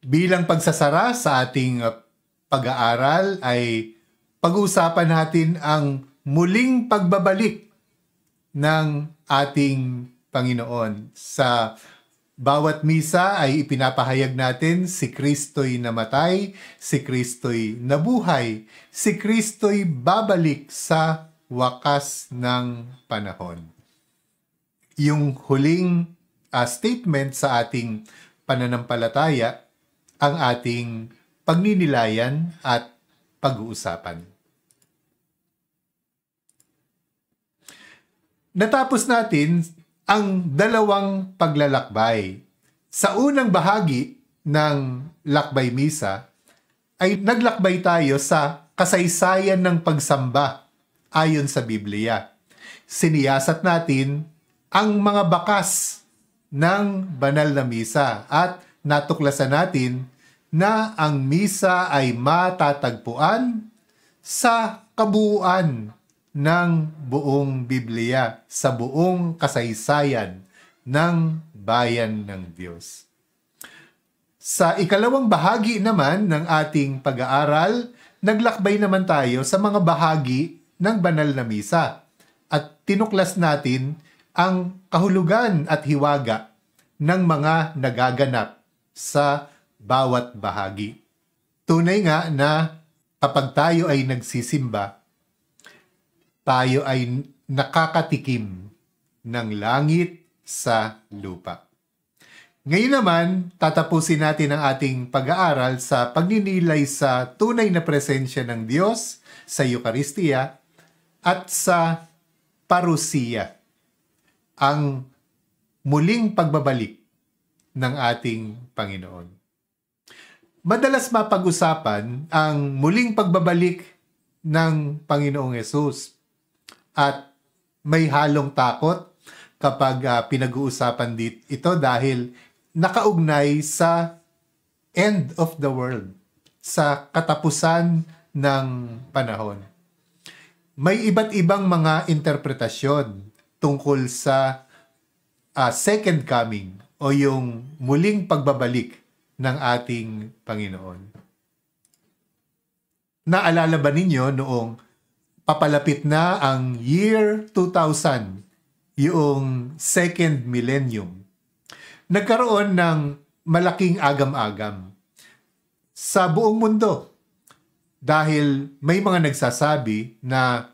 Bilang pagsasara sa ating pag-aaral ay pag-uusapan natin ang muling pagbabalik ng ating Panginoon. Sa bawat misa ay ipinapahayag natin si Kristo'y namatay, si Kristo'y nabuhay, si Kristo'y babalik sa wakas ng panahon. Yung huling statement sa ating pananampalataya ang ating pagninilayan at pag-uusapan. Natapos natin ang dalawang paglalakbay. Sa unang bahagi ng Lakbay Misa ay naglakbay tayo sa kasaysayan ng pagsamba ayon sa Biblia. Siniyasat natin ang mga bakas ng banal na misa at natuklasan natin na ang misa ay matatagpuan sa kabuuan ng buong Biblia, sa buong kasaysayan ng bayan ng Diyos. Sa ikalawang bahagi naman ng ating pag-aaral, naglakbay naman tayo sa mga bahagi ng banal na misa at tinuklas natin ang kahulugan at hiwaga ng mga nagaganap sa bawat bahagi. Tunay nga na kapag tayo ay nagsisimba, tayo ay nakakatikim ng langit sa lupa. Ngayon naman, tatapusin natin ang ating pag-aaral sa pagninilay sa tunay na presensya ng Diyos sa Eucharistia at sa parusiya, ang muling pagbabalik ng ating Panginoon. Madalas mapag-usapan ang muling pagbabalik ng Panginoong Yesus at may halong takot kapag pinag-uusapan ito dahil nakaugnay sa end of the world, sa katapusan ng panahon. May iba't ibang mga interpretasyon tungkol sa second coming o yung muling pagbabalik ng ating Panginoon. Naalala ba ninyo noong papalapit na ang year 2000, yung second millennium, nagkaroon ng malaking agam-agam sa buong mundo dahil may mga nagsasabi na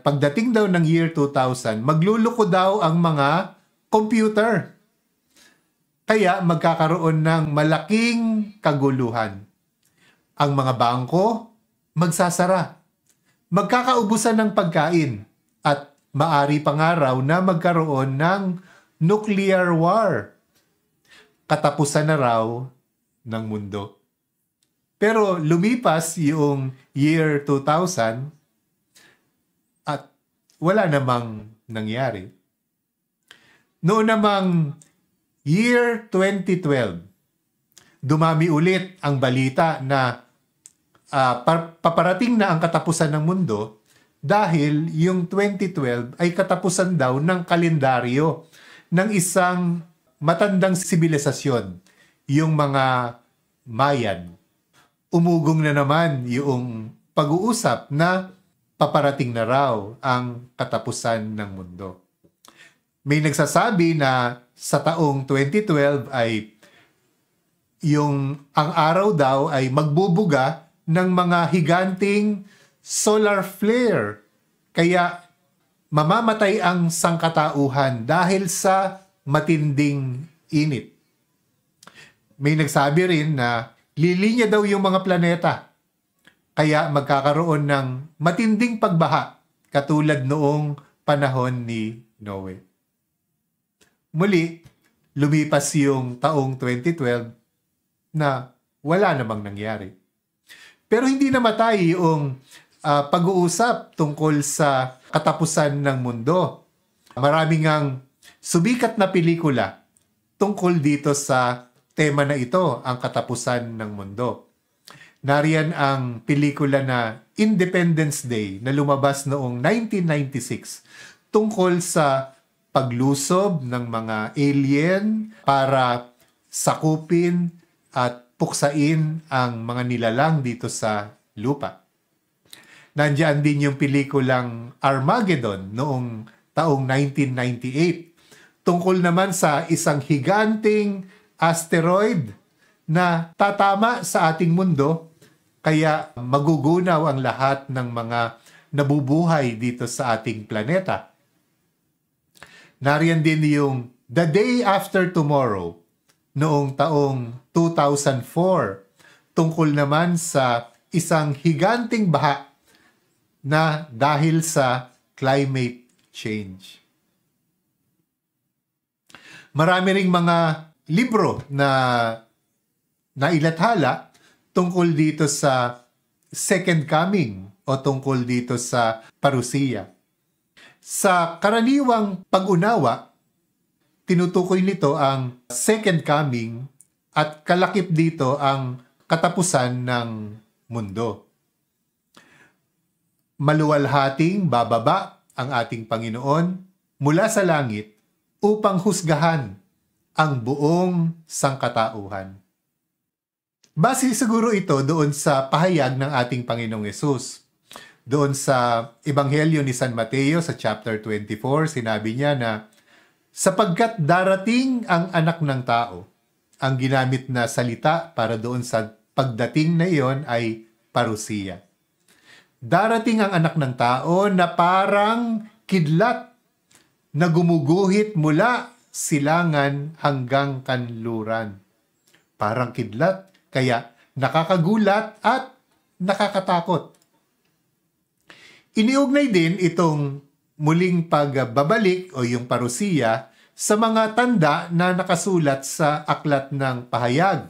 pagdating daw ng year 2000, magluluko daw ang mga computer. Kaya magkakaroon ng malaking kaguluhan. Ang mga bangko magsasara. Magkakaubusan ng pagkain at maari pa nga raw na magkaroon ng nuclear war. Katapusan na raw ng mundo. Pero lumipas yung year 2000 at wala namang nangyari. Noon namang year 2012, dumami ulit ang balita na paparating na ang katapusan ng mundo dahil yung 2012 ay katapusan daw ng kalendaryo ng isang matandang sibilisasyon, yung mga Mayan. Umugong na naman yung pag-uusap na paparating na raw ang katapusan ng mundo. May nagsasabi na sa taong 2012 ay ang araw daw ay magbubuga ng mga higanting solar flare. Kaya mamamatay ang sangkatauhan dahil sa matinding init. May nagsabi rin na lilinya daw yung mga planeta. Kaya magkakaroon ng matinding pagbaha katulad noong panahon ni Noe. Muli, lumipas yung taong 2012 na wala namang nangyari. Pero hindi namatay yung pag-uusap tungkol sa katapusan ng mundo. Maraming ang sumikat na pelikula tungkol dito sa tema na ito, ang katapusan ng mundo. Nariyan ang pelikula na Independence Day na lumabas noong 1996 tungkol sa paglusob ng mga alien para sakupin at puksain ang mga nilalang dito sa lupa. Nandiyan din yung pelikulang Armageddon noong taong 1998. Tungkol naman sa isang higanting asteroid na tatama sa ating mundo, kaya magugunaw ang lahat ng mga nabubuhay dito sa ating planeta. Nariyan din yung The Day After Tomorrow noong taong 2004, tungkol naman sa isang higanting baha na dahil sa climate change. Marami ring mga libro na nailathala tungkol dito sa second coming o tungkol dito sa parusiya. Sa karaniwang pag-unawa, tinutukoy nito ang second coming at kalakip dito ang katapusan ng mundo. Maluwalhating bababa ang ating Panginoon mula sa langit upang husgahan ang buong sangkatauhan. Base siguro ito doon sa pahayag ng ating Panginoong Yesus. Doon sa Ebanghelyo ni San Mateo sa chapter 24, sinabi niya na sapagkat darating ang anak ng tao, ang ginamit na salita para doon sa pagdating na iyon ay parusiya. Darating ang anak ng tao na parang kidlat na gumuguhit mula silangan hanggang kanluran. Parang kidlat, kaya nakakagulat at nakakatakot. Iniugnay din itong muling pagbabalik o yung parusiya sa mga tanda na nakasulat sa aklat ng pahayag,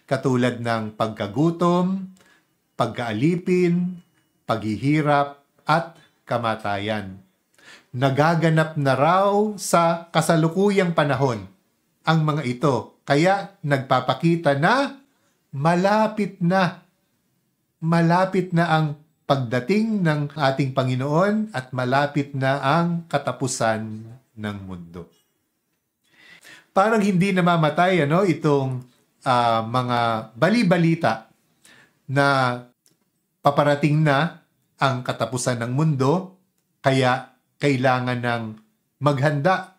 katulad ng pagkagutom, pagkaalipin, paghihirap, at kamatayan. Nagaganap na raw sa kasalukuyang panahon ang mga ito, kaya nagpapakita na malapit na ang pagdating ng ating Panginoon at malapit na ang katapusan ng mundo. Parang hindi namamatay itong mga bali-balita na paparating na ang katapusan ng mundo, kaya kailangan ng maghanda.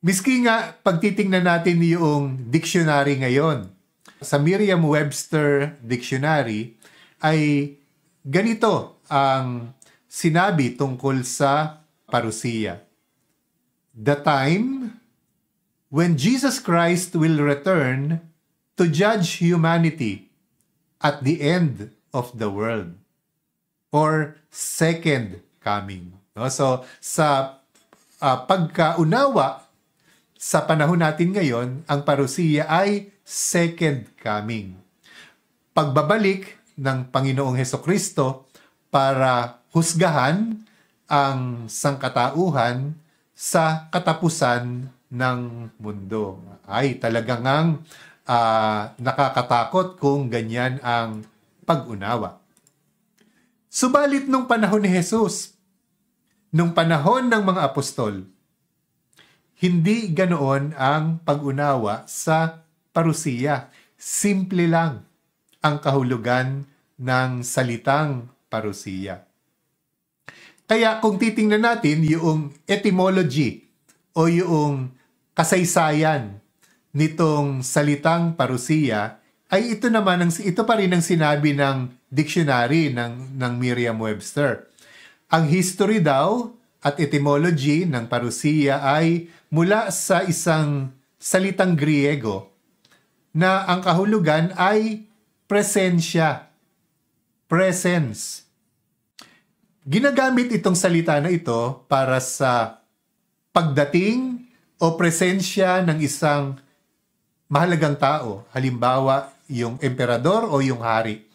Miski nga pagtitingnan natin yung dictionary ngayon, sa Merriam-Webster Dictionary ay ganito ang sinabi tungkol sa parusiya. The time when Jesus Christ will return to judge humanity at the end of the world, or second coming. So, sa pagkaunawa sa panahon natin ngayon, ang parusiya ay second coming. Pagbabalik ng Panginoong Hesukristo para husgahan ang sangkatauhan sa katapusan ng mundo. Ay, talagang nakakatakot kung ganyan ang pag-unawa. Subalit nung panahon ni Jesus, nung panahon ng mga apostol, hindi ganoon ang pag-unawa sa parusiya. Simple lang ang kahulugan ng salitang parusiya. Kaya kung titingnan natin yung etymology o yung kasaysayan nitong salitang parusiya, ay ito pa rin ang sinabi ng dictionary ng Merriam-Webster. Ang history daw at etymology ng parusiya ay mula sa isang salitang Griego na ang kahulugan ay presensya, presence. Ginagamit itong salita na ito para sa pagdating o presensya ng isang mahalagang tao. Halimbawa, yung emperador o yung hari.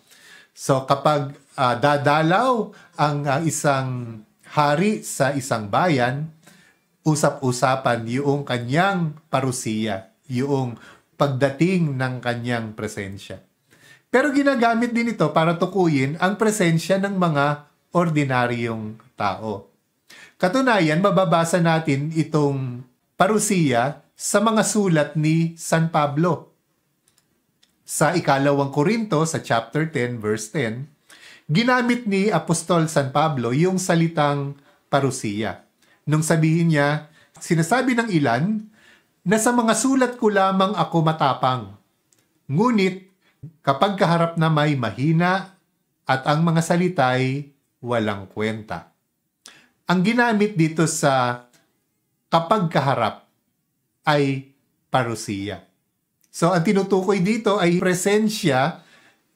So kapag dadalaw ang isang hari sa isang bayan, usap-usapan yung kanyang parusiya, yung pagdating ng kanyang presensya. Pero ginagamit din ito para tukuyin ang presensya ng mga ordinaryong tao. Katunayan, mababasa natin itong parusiya sa mga sulat ni San Pablo. Sa ikalawang Korinto, sa chapter 10, verse 10, ginamit ni Apostol San Pablo yung salitang parusia. Nung sabihin niya, sinasabi ng ilan na sa mga sulat ko lamang ako matapang. Ngunit kapag kaharap na may mahina at ang mga salita'y walang kwenta. Ang ginamit dito sa kapag kaharap ay parusia. So, ang tinutukoy dito ay presensya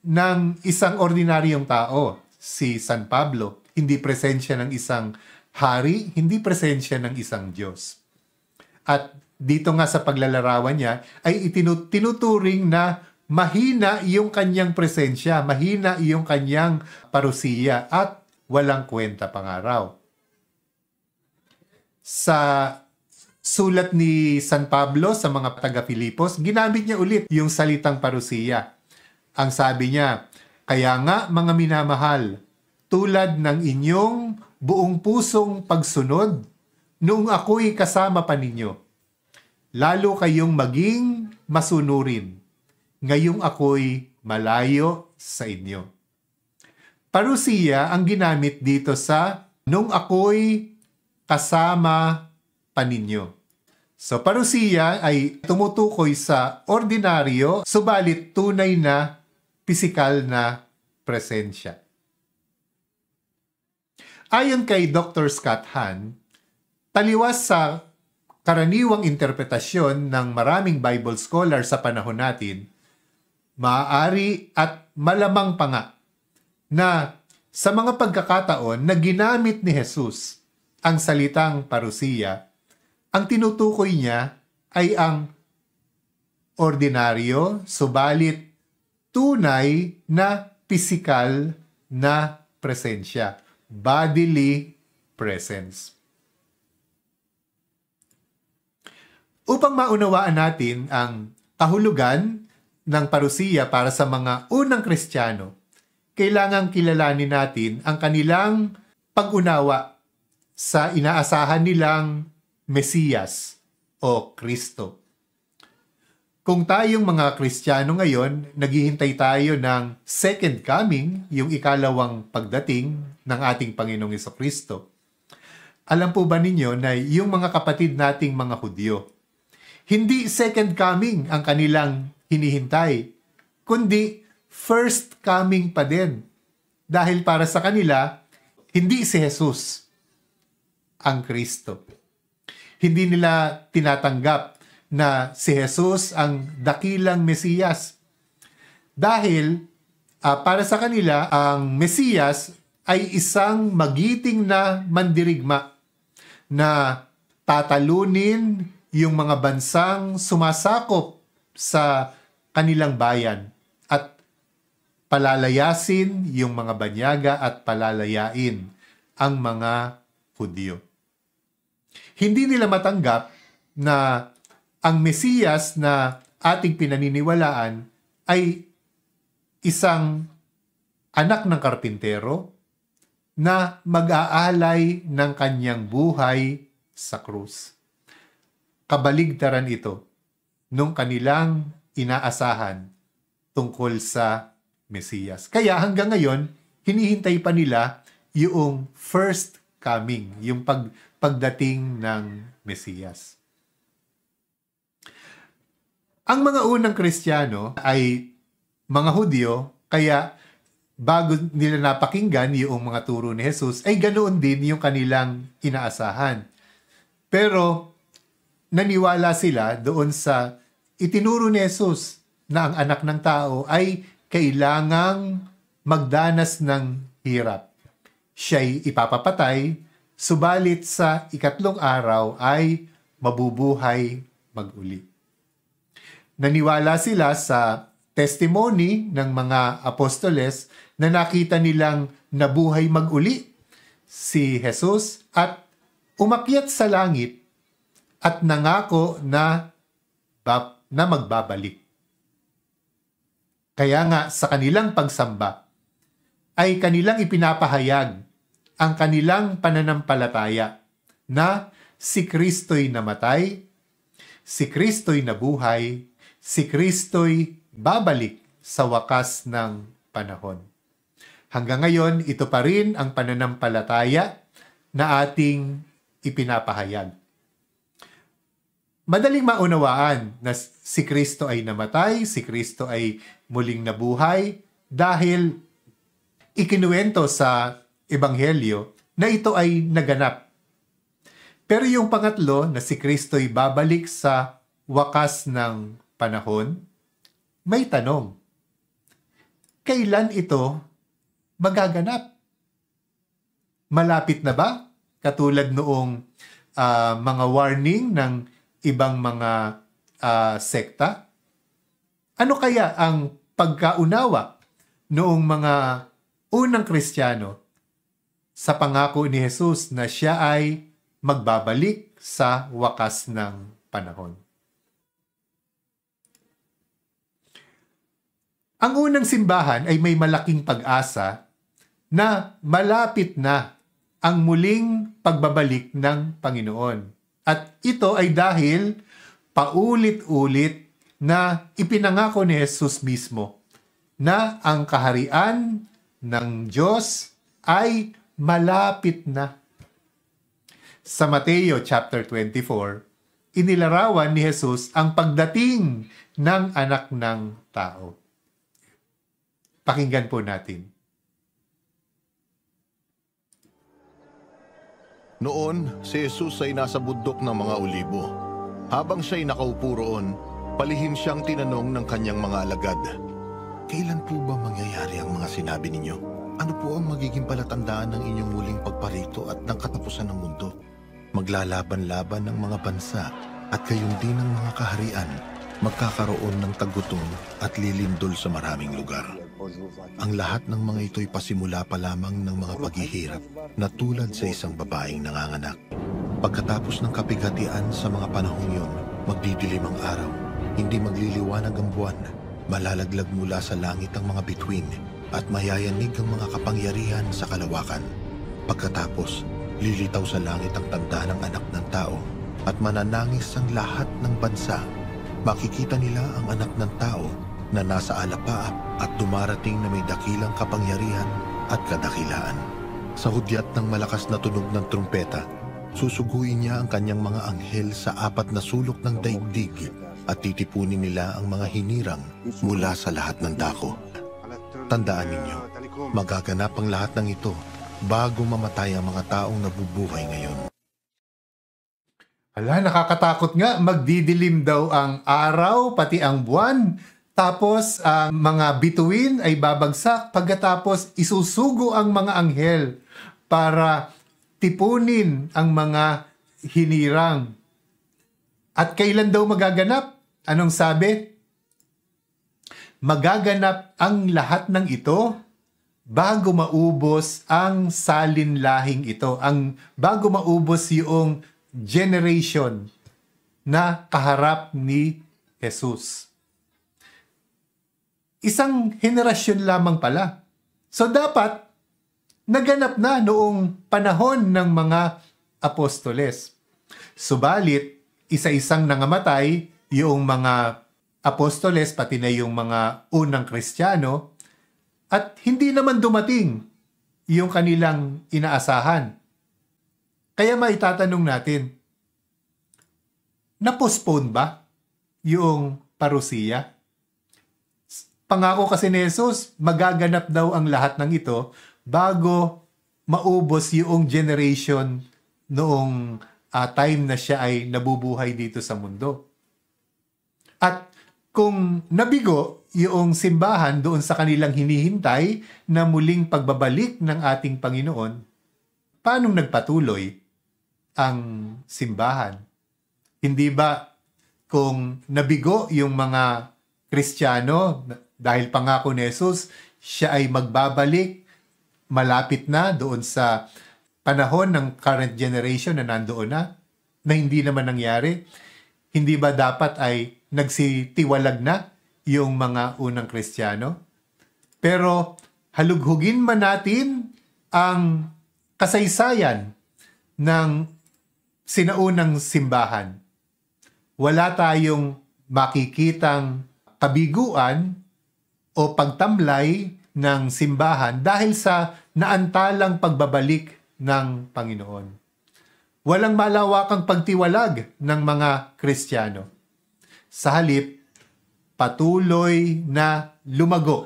ng isang ordinaryong tao, si San Pablo. Hindi presensya ng isang hari, hindi presensya ng isang Diyos. At dito nga sa paglalarawan niya, ay tinuturing na mahina yung kanyang presensya, mahina yung kanyang parusiya, at walang kwenta pangaraw. Sa sulat ni San Pablo sa mga taga-Filipos, ginamit niya ulit yung salitang parusiya. Ang sabi niya, kaya nga mga minamahal, tulad ng inyong buong pusong pagsunod, noong ako'y kasama pa ninyo, lalo kayong maging masunurin, ngayong ako'y malayo sa inyo. Parusiya ang ginamit dito sa noong ako'y kasama pa ninyo. So, parusiya ay tumutukoy sa ordinaryo, subalit tunay na pisikal na presensya. Ayon kay Dr. Scott Hahn, taliwas sa karaniwang interpretasyon ng maraming Bible scholar sa panahon natin, maaari at malamang pa nga na sa mga pagkakataon na ginamit ni Jesus ang salitang parusiya, ang tinutukoy niya ay ang ordinaryo, subalit tunay na pisikal na presensya, bodily presence. Upang maunawaan natin ang kahulugan ng parusiya para sa mga unang Kristiyano, kailangang kilalanin natin ang kanilang pag-unawa sa inaasahan nilang Mesiyas o Kristo. Kung tayong mga Kristiyano ngayon, naghihintay tayo ng second coming, yung ikalawang pagdating ng ating Panginoong Jesucristo. Alam po ba ninyo na yung mga kapatid nating mga Hudyo, hindi second coming ang kanilang hinihintay, kundi first coming pa din. Dahil para sa kanila, hindi si Jesus ang Kristo. Hindi nila tinatanggap na si Jesus ang dakilang Mesiyas. Dahil para sa kanila, ang Mesiyas ay isang magiting na mandirigma na tatalunin yung mga bansang sumasakop sa kanilang bayan at palalayasin yung mga banyaga at palalayain ang mga Hudyo. Hindi nila matanggap na ang Mesiyas na ating pinaniniwalaan ay isang anak ng karpintero na mag-aalay ng kanyang buhay sa krus. Kabaligtaran ito nung kanilang inaasahan tungkol sa Mesiyas. Kaya hanggang ngayon, hinihintay pa nila yung first coming, yung pagdating ng Mesiyas. Ang mga unang Kristiyano ay mga Hudyo, kaya bago nila napakinggan yung mga turo ni Jesus, ay ganoon din yung kanilang inaasahan. Pero naniwala sila doon sa itinuro ni Jesus na ang anak ng tao ay kailangang magdanas ng hirap. Siya'y ipapapatay, subalit sa ikatlong araw ay mabubuhay mag-uli. Naniwala sila sa testimony ng mga apostoles na nakita nilang nabuhay mag-uli si Jesus at umakyat sa langit at nangako na magbabalik. Kaya nga sa kanilang pagsamba ay kanilang ipinapahayag ang kanilang pananampalataya na si Kristo'y namatay, si Kristo'y nabuhay, si Kristo'y babalik sa wakas ng panahon. Hanggang ngayon, ito pa rin ang pananampalataya na ating ipinapahayag. Madaling maunawaan na si Kristo ay namatay, si Kristo ay muling nabuhay dahil ikinuwento sa Ebanghelyo na ito ay naganap. Pero yung pangatlo na si Kristo ay babalik sa wakas ng panahon, may tanong. Kailan ito magaganap? Malapit na ba? Katulad noong mga warning ng ibang mga sekta? Ano kaya ang pagkaunawa noong mga unang Kristiyano sa pangako ni Jesus na siya ay magbabalik sa wakas ng panahon? Ang unang simbahan ay may malaking pag-asa na malapit na ang muling pagbabalik ng Panginoon. At ito ay dahil paulit-ulit na ipinangako ni Jesus mismo na ang kaharian ng Diyos ay malapit na. Sa Mateo chapter 24, inilarawan ni Jesus ang pagdating ng anak ng tao. Pakinggan po natin. Noon, si Jesus ay nasa bundok ng mga Olibo. Habang siya'y nakaupo roon, palihim siyang tinanong ng kanyang mga alagad, "Kailan po ba mangyayari ang mga sinabi ninyo? Ano po ang magiging palatandaan ng inyong muling pagparito at ng katapusan ng mundo? Maglalaban-laban ng mga bansa at gayon din ng mga kaharian, magkakaroon ng tagutom at lilindol sa maraming lugar. Ang lahat ng mga ito'y pasimula pa lamang ng mga paghihirap na tulad sa isang babaeng nanganganak. Pagkatapos ng kapighatian sa mga panahong yun, magdidilim ang araw, hindi magliliwanag ang buwan, malalaglag mula sa langit ang mga bituin, at mayayanig ang mga kapangyarihan sa kalawakan. Pagkatapos, lilitaw sa langit ang tanda ng anak ng tao, at mananangis ang lahat ng bansa. Makikita nila ang anak ng tao na nasa alapaap at dumarating na may dakilang kapangyarihan at kadakilaan. Sa hudyat ng malakas na tunog ng trumpeta, susuguin niya ang kanyang mga anghel sa 4 na sulok ng daigdig at titipunin nila ang mga hinirang mula sa lahat ng dako. Tandaan ninyo, magaganap ang lahat ng ito bago mamatay ang mga taong nabubuhay ngayon." Ala, nakakatakot nga. Magdidilim daw ang araw, pati ang buwan. Tapos, ang mga bituin ay babagsak. Pagkatapos, isusugo ang mga anghel para tipunin ang mga hinirang. At kailan daw magaganap? Anong sabi? Magaganap ang lahat ng ito bago maubos ang salinlahing ito. Bago maubos yung generation na kaharap ni Jesus. Isang henerasyon lamang pala. So dapat, naganap na noong panahon ng mga apostoles. Subalit, isa-isang nangamatay yung mga apostoles, pati na yung mga unang Kristiyano, at hindi naman dumating yung kanilang inaasahan. Kaya maitatanong natin, na-postpone ba yung parusiya? Pangako kasi ni Jesus, magaganap daw ang lahat ng ito bago maubos yung generation noong time na siya ay nabubuhay dito sa mundo. At kung nabigo yung simbahan doon sa kanilang hinihintay na muling pagbabalik ng ating Panginoon, paano nagpatuloy ang simbahan? Hindi ba kung nabigo yung mga Kristiyano dahil pangako ni Jesus, siya ay magbabalik malapit na doon sa panahon ng current generation na nandoon na hindi naman nangyari? Hindi ba dapat ay nagsitiwalag na yung mga unang Kristiyano? Pero halughugin man natin ang kasaysayan ng sinaunang simbahan, wala tayong makikitang kabiguan o pagtamlay ng simbahan dahil sa naantalang pagbabalik ng Panginoon. Walang malawakang pagtiwalag ng mga Kristiyano. Sa halip, patuloy na lumago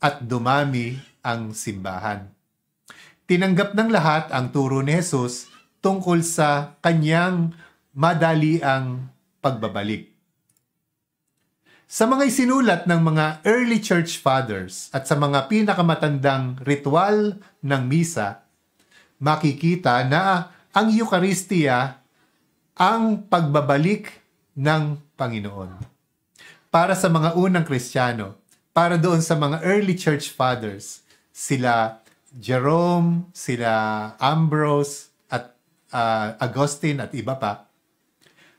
at dumami ang simbahan. Tinanggap ng lahat ang turo ni Jesus tungkol sa kanyang madaliang pagbabalik. Sa mga isinulat ng mga early church fathers at sa mga pinakamatandang ritual ng misa, makikita na ang Eucharistia ang pagbabalik ng Panginoon. Para sa mga unang Kristiyano, para doon sa mga early church fathers, sila Jerome, sila Ambrose, at Augustine at iba pa,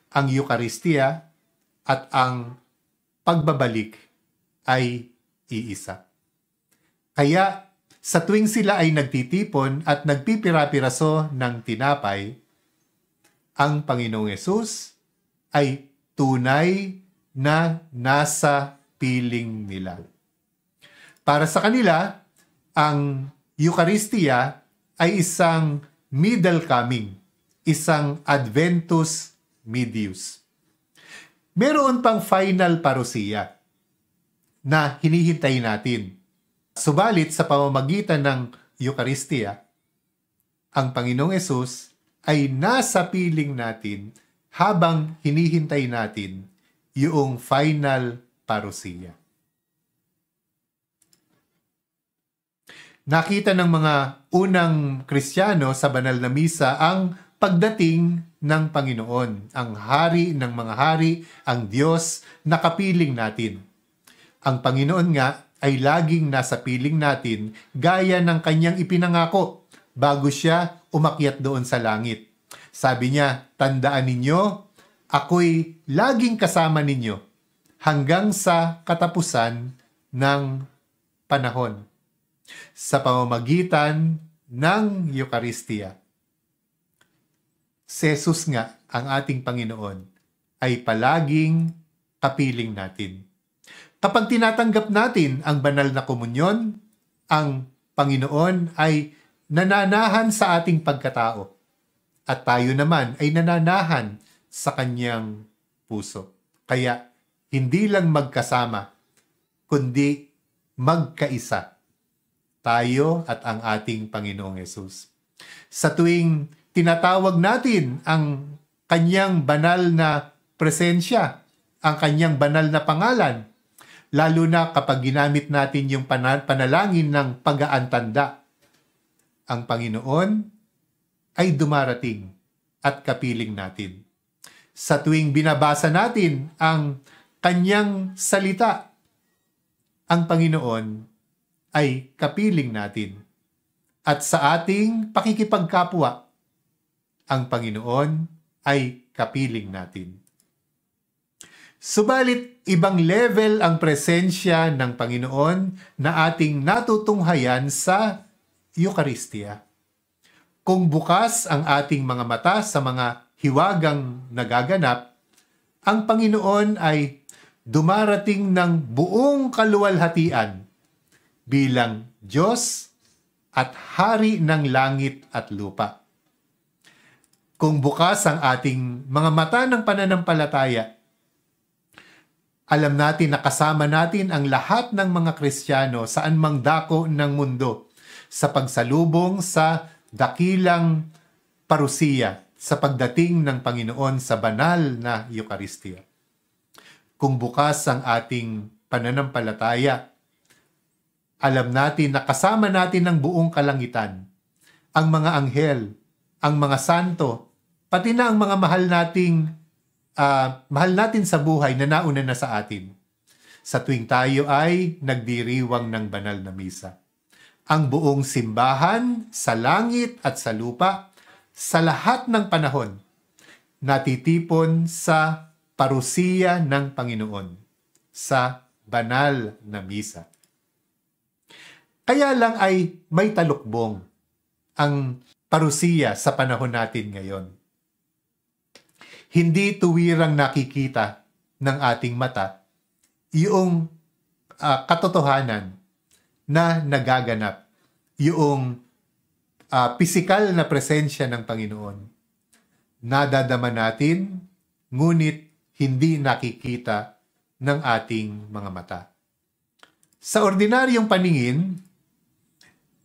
ang Eucharistia at ang pagbabalik ay iisa. Kaya sa tuwing sila ay nagtitipon at nagpipira-piraso ng tinapay, ang Panginoong Yesus ay tunay na nasa piling nila. Para sa kanila, ang Eucharistia ay isang middle coming, isang Adventus Medius. Meron pang final parousia na hinihintay natin. Subalit sa pamamagitan ng Eucharistia, ang Panginoong Yesus ay nasa piling natin habang hinihintay natin yung final parousia. Nakita ng mga unang Kristiyano sa banal na misa ang pagdating ng Panginoon, ang hari ng mga hari, ang Diyos na kapiling natin. Ang Panginoon nga ay laging nasa piling natin gaya ng kanyang ipinangako bago siya umakyat doon sa langit. Sabi niya, tandaan ninyo, ako'y laging kasama ninyo hanggang sa katapusan ng panahon sa pamamagitan ng Eucharistia. Si Jesus nga, ang ating Panginoon, ay palaging kapiling natin. Kapag tinatanggap natin ang banal na komunyon, ang Panginoon ay nananahan sa ating pagkatao at tayo naman ay nananahan sa kanyang puso. Kaya hindi lang magkasama, kundi magkaisa tayo at ang ating Panginoong Yesus. Sa tuwing tinatawag natin ang kanyang banal na presensya, ang kanyang banal na pangalan, lalo na kapag ginamit natin yung panalangin ng pag-aantanda, ang Panginoon ay dumarating at kapiling natin. Sa tuwing binabasa natin ang kanyang salita, ang Panginoon ay kapiling natin. At sa ating pakikipagkapwa, ang Panginoon ay kapiling natin. Subalit, ibang level ang presensya ng Panginoon na ating natutunghayan sa Eucharistia. Kung bukas ang ating mga mata sa mga hiwagang nagaganap, ang Panginoon ay dumarating ng buong kaluwalhatian bilang Diyos at Hari ng langit at lupa. Kung bukas ang ating mga mata ng pananampalataya, alam natin na kasama natin ang lahat ng mga Kristiyano saan mang dako ng mundo sa pagsalubong sa dakilang parousia sa pagdating ng Panginoon sa banal na Eucharistia. Kung bukas ang ating pananampalataya, alam natin na kasama natin ng buong kalangitan, ang mga anghel, ang mga santo, pati na ang mga mahal natin sa buhay na nauna na sa atin. Sa tuwing tayo ay nagdiriwang ng banal na misa. Ang buong simbahan sa langit at sa lupa, sa lahat ng panahon, natitipon sa parousia ng Panginoon, sa banal na misa. Kaya lang ay may talukbong ang parousia sa panahon natin ngayon. Hindi tuwirang nakikita ng ating mata yung katotohanan na nagaganap, yung pisikal na presensya ng Panginoon. Nadadama natin, ngunit hindi nakikita ng ating mga mata. Sa ordinaryong paningin,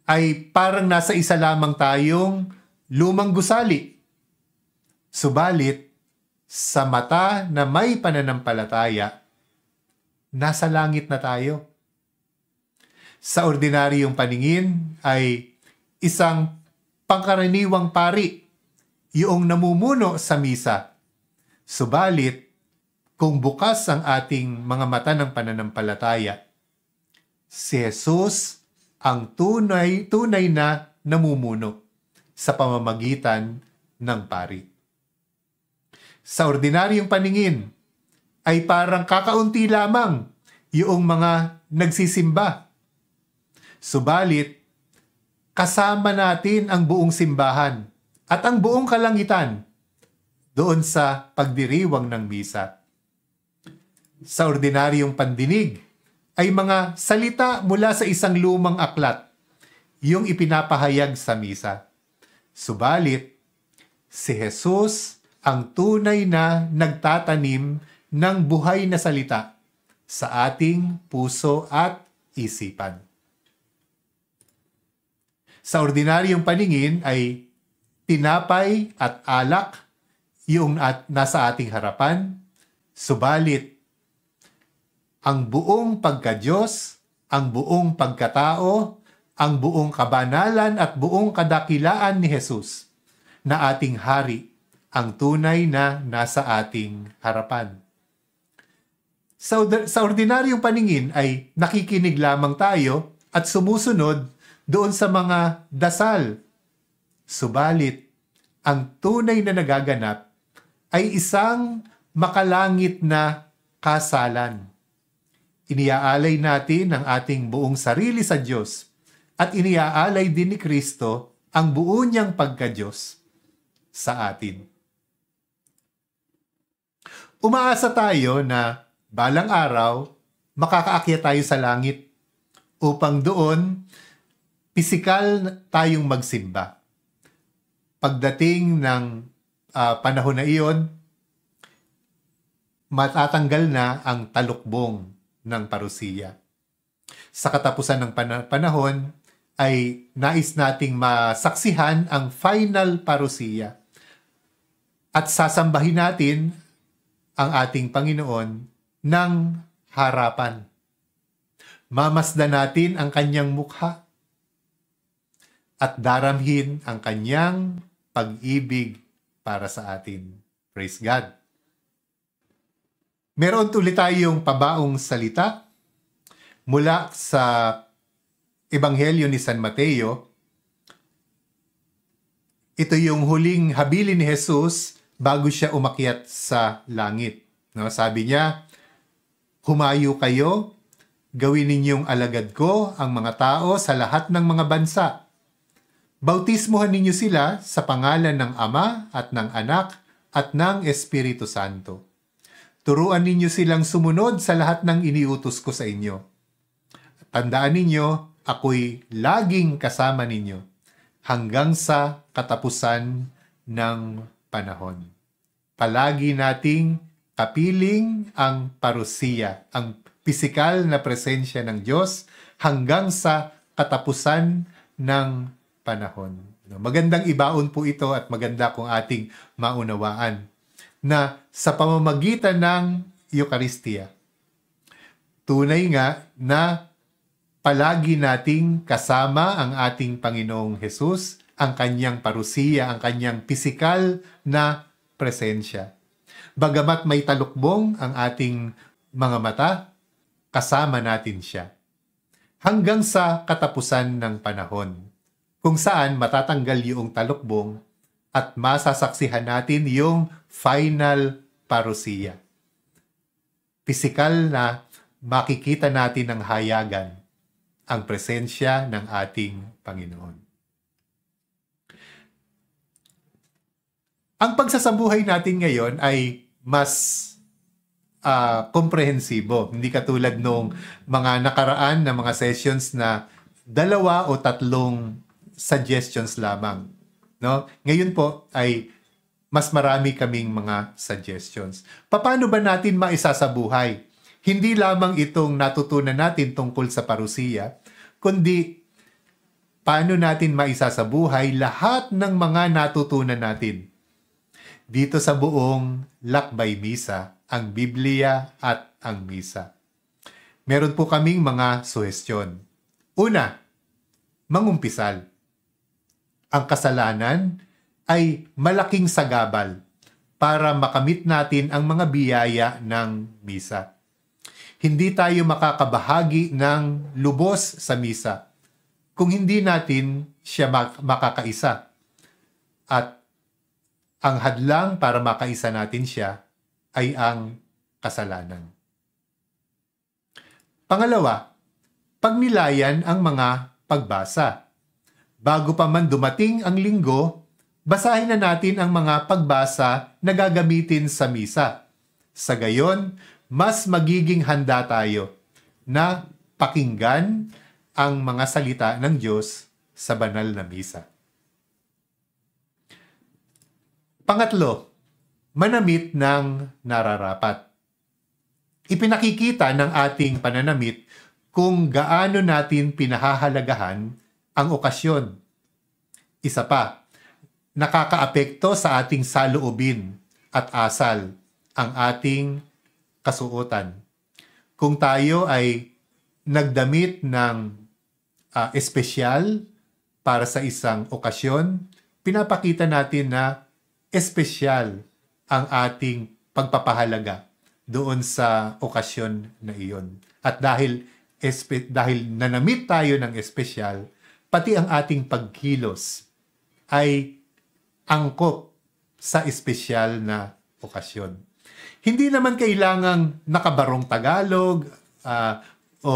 ay parang nasa isa lamang tayong lumang gusali. Subalit, sa mata na may pananampalataya, nasa langit na tayo. Sa ordinaryong paningin ay isang pangkaraniwang pari, yung namumuno sa misa. Subalit, kung bukas ang ating mga mata ng pananampalataya, si Jesus ang tunay na namumuno sa pamamagitan ng pari. Sa ordinaryong paningin, ay parang kakaunti lamang yung mga nagsisimba. Subalit, kasama natin ang buong simbahan at ang buong kalangitan doon sa pagdiriwang ng misa. Sa ordinaryong pandinig, ay mga salita mula sa isang lumang aklat, yung ipinapahayag sa misa. Subalit, si Jesus ang tunay na nagtatanim ng buhay na salita sa ating puso at isipan. Sa ordinaryong paningin ay tinapay at alak yung nasa ating harapan, subalit ang buong pagka-Diyos, ang buong pagkatao, ang buong kabanalan at buong kadakilaan ni Jesus na ating hari, ang tunay na nasa ating harapan. Sa ordinaryong paningin ay nakikinig lamang tayo at sumusunod doon sa mga dasal. Subalit, ang tunay na nagaganap ay isang makalangit na kasalan. Iniaalay natin ang ating buong sarili sa Diyos at iniaalay din ni Kristo ang buo niyang pagka-Diyos sa atin. Umaasa tayo na balang araw makakaakyat tayo sa langit upang doon pisikal tayong magsimba. Pagdating ng panahon na iyon, matatanggal na ang talukbong ng parusiya. Sa katapusan ng panahon ay nais nating masaksihan ang final parusiya at sasambahin natin ang ating Panginoon ng harapan. Mamasdan natin ang kanyang mukha at daramhin ang kanyang pag-ibig para sa atin. Praise God! Meron tuloy tayong pabaong salita mula sa Ebanghelyo ni San Mateo. Ito yung huling habilin ni Jesus bago siya umakyat sa langit. No, sabi niya, "Humayo kayo, gawin ninyong alagad ko ang mga tao sa lahat ng mga bansa. Bautismuhan ninyo sila sa pangalan ng Ama at ng Anak at ng Espiritu Santo. Turuan ninyo silang sumunod sa lahat ng iniutos ko sa inyo. Tandaan ninyo, ako'y laging kasama ninyo hanggang sa katapusan ng panahon." Palagi nating kapiling ang parusiya, ang pisikal na presensya ng Diyos hanggang sa katapusan ng panahon. Magandang ibaon po ito at maganda kung ating maunawaan na sa pamamagitan ng Eucharistia, tunay nga na palagi nating kasama ang ating Panginoong Hesus, ang kanyang parusiya, ang kanyang pisikal na presensya. Bagamat may talukbong ang ating mga mata, kasama natin siya. Hanggang sa katapusan ng panahon, kung saan matatanggal yung talukbong at masasaksihan natin yung final parusiya. Pisikal na makikita natin ng hayagan ang presensya ng ating Panginoon. Ang pagsasabuhay natin ngayon ay mas komprehensibo. Hindi katulad nung mga nakaraan na mga sessions na 2 o 3 suggestions lamang. No? Ngayon po ay mas marami kaming mga suggestions. Paano ba natin maisasabuhay? Hindi lamang itong natutunan natin tungkol sa parusiya, kundi paano natin maisasabuhay lahat ng mga natutunan natin dito sa buong Lakbay Misa, ang Biblia at ang Misa. Meron po kaming mga suhestyon. Una, mangumpisal. Ang kasalanan ay malaking sagabal para makamit natin ang mga biyaya ng Misa. Hindi tayo makakabahagi ng lubos sa Misa kung hindi natin siya makakaisa. At ang hadlang para makaisa natin siya ay ang kasalanan. Pangalawa, pagnilayan ang mga pagbasa. Bago pa man dumating ang linggo, basahin na natin ang mga pagbasa na gagamitin sa misa. Sa gayon, mas magiging handa tayo na pakinggan ang mga salita ng Diyos sa banal na misa. Pangatlo, manamit ng nararapat. Ipinakikita ng ating pananamit kung gaano natin pinahahalagahan ang okasyon. Isa pa, nakakaapekto sa ating saloobin at asal ang ating kasuotan. Kung tayo ay nagdamit ng espesyal para sa isang okasyon, pinapakita natin na espesyal ang ating pagpapahalaga doon sa okasyon na iyon. At dahil nanamit tayo ng espesyal, pati ang ating pagkilos ay angkop sa espesyal na okasyon. Hindi naman kailangang nakabarong Tagalog o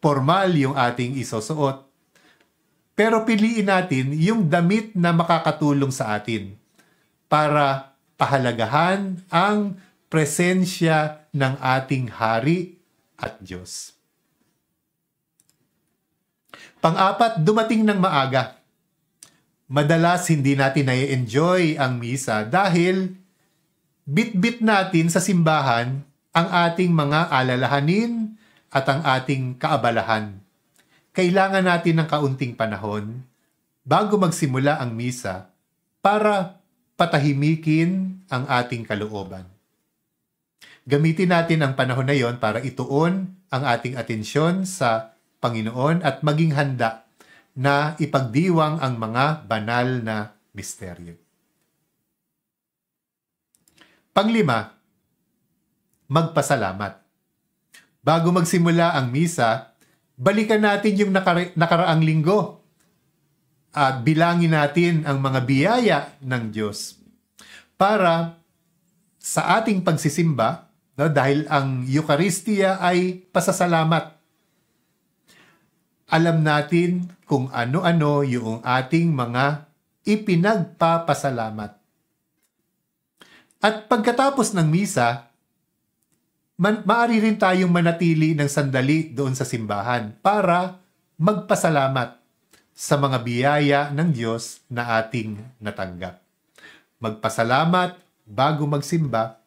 formal yung ating isusuot. Pero piliin natin yung damit na makakatulong sa atin para pahalagahan ang presensya ng ating Hari at Diyos. Pang-apat, dumating ng maaga. Madalas hindi natin na-enjoy ang misa dahil bit-bit natin sa simbahan ang ating mga alalahanin at ang ating kaabalahan. Kailangan natin ng kaunting panahon bago magsimula ang misa para patahimikin ang ating kalooban. Gamitin natin ang panahon na yon para ituon ang ating atensyon sa Panginoon at maging handa na ipagdiwang ang mga banal na misteryo. Panglima, magpasalamat. Bago magsimula ang misa, balikan natin yung nakaraang linggo at bilangin natin ang mga biyaya ng Diyos para sa ating pagsisimba, dahil ang Eucharistia ay pasasalamat. Alam natin kung ano-ano yung ating mga ipinagpapasalamat. At pagkatapos ng misa, maaari rin tayong manatili ng sandali doon sa simbahan para magpasalamat sa mga biyaya ng Diyos na ating natanggap. Magpasalamat bago magsimba,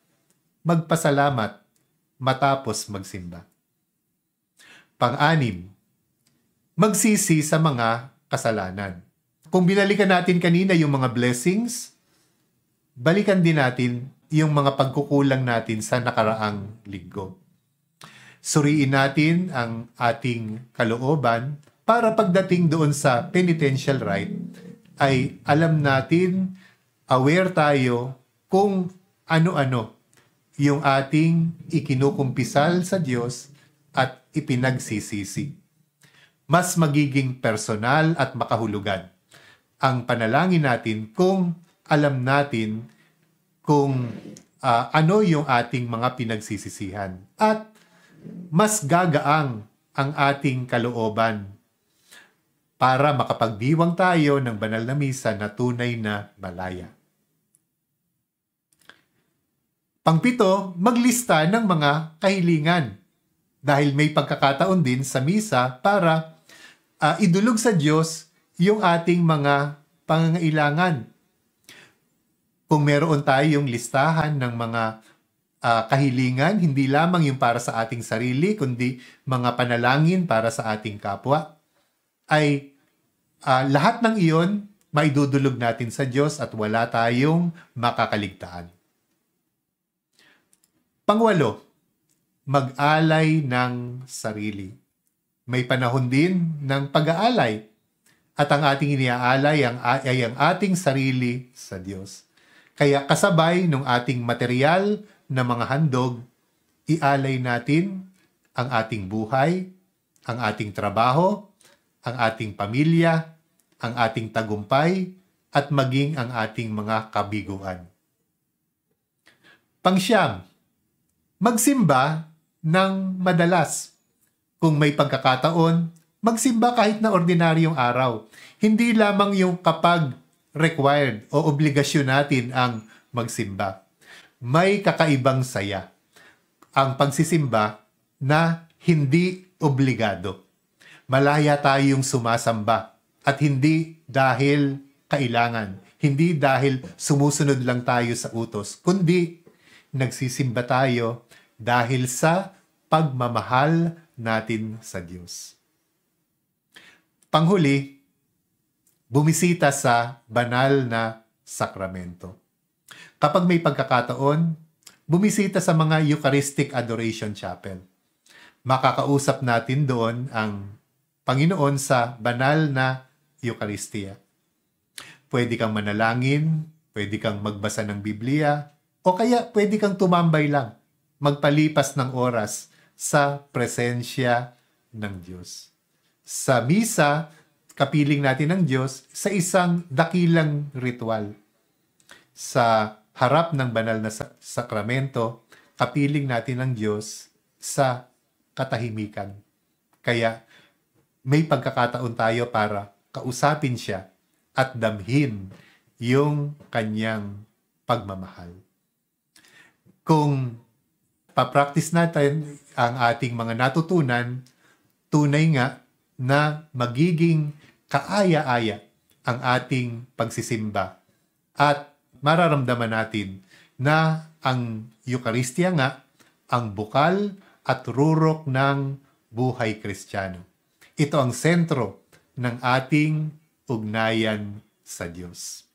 magpasalamat matapos magsimba. Pang-anim, magsisi sa mga kasalanan. Kung binalikan natin kanina yung mga blessings, balikan din natin yung mga pagkukulang natin sa nakaraang linggo. Suriin natin ang ating kalooban para pagdating doon sa penitential rite ay alam natin, aware tayo kung ano-ano yung ating ikinukumpisal sa Diyos at ipinagsisisi. Mas magiging personal at makahulugan ang panalangin natin kung alam natin kung ano yung ating mga pinagsisisihan. At mas gagaang ang ating kalooban para makapagdiwang tayo ng banal na misa na tunay na malaya. Pangpito, maglista ng mga kahilingan. Dahil may pagkakataon din sa misa para idulog sa Diyos yung ating mga pangangailangan. Kung meron tayong listahan ng mga kahilingan, hindi lamang yung para sa ating sarili, kundi mga panalangin para sa ating kapwa, ay lahat ng iyon maidudulog natin sa Diyos at wala tayong makakaligtaan. Pangwalo, mag-alay ng sarili. May panahon din ng pag-aalay at ang ating iniaalay ay ang ating sarili sa Diyos. Kaya kasabay ng ating material na mga handog, ialay natin ang ating buhay, ang ating trabaho, ang ating pamilya, ang ating tagumpay, at maging ang ating mga kabiguan. Pangsyam, magsimba ng madalas. Kung may pagkakataon, magsimba kahit na ordinaryong araw. Hindi lamang yung kapag required o obligasyon natin ang magsimba. May kakaibang saya ang pagsisimba na hindi obligado. Malaya tayong sumasamba at hindi dahil kailangan, hindi dahil sumusunod lang tayo sa utos, kundi nagsisimba tayo dahil sa pagmamahal natin sa Diyos. Panghuli, bumisita sa banal na sakramento. Kapag may pagkakataon, bumisita sa mga Eucharistic Adoration Chapel. Makakausap natin doon ang Panginoon sa banal na Eucharistia. Pwede kang manalangin, pwede kang magbasa ng Biblia, o kaya pwede kang tumambay lang, magpalipas ng oras sa presensya ng Diyos. Sa misa, kapiling natin ng Diyos sa isang dakilang ritual. Sa harap ng banal na sakramento, kapiling natin ng Diyos sa katahimikan. Kaya may pagkakataon tayo para kausapin siya at damhin yung kanyang pagmamahal. Kung papractice natin ang ating mga natutunan, tunay nga na magiging kaaya-aya ang ating pagsisimba at mararamdaman natin na ang Eucharistia nga ang bukal at rurok ng buhay Kristiyano. Ito ang sentro ng ating ugnayan sa Diyos.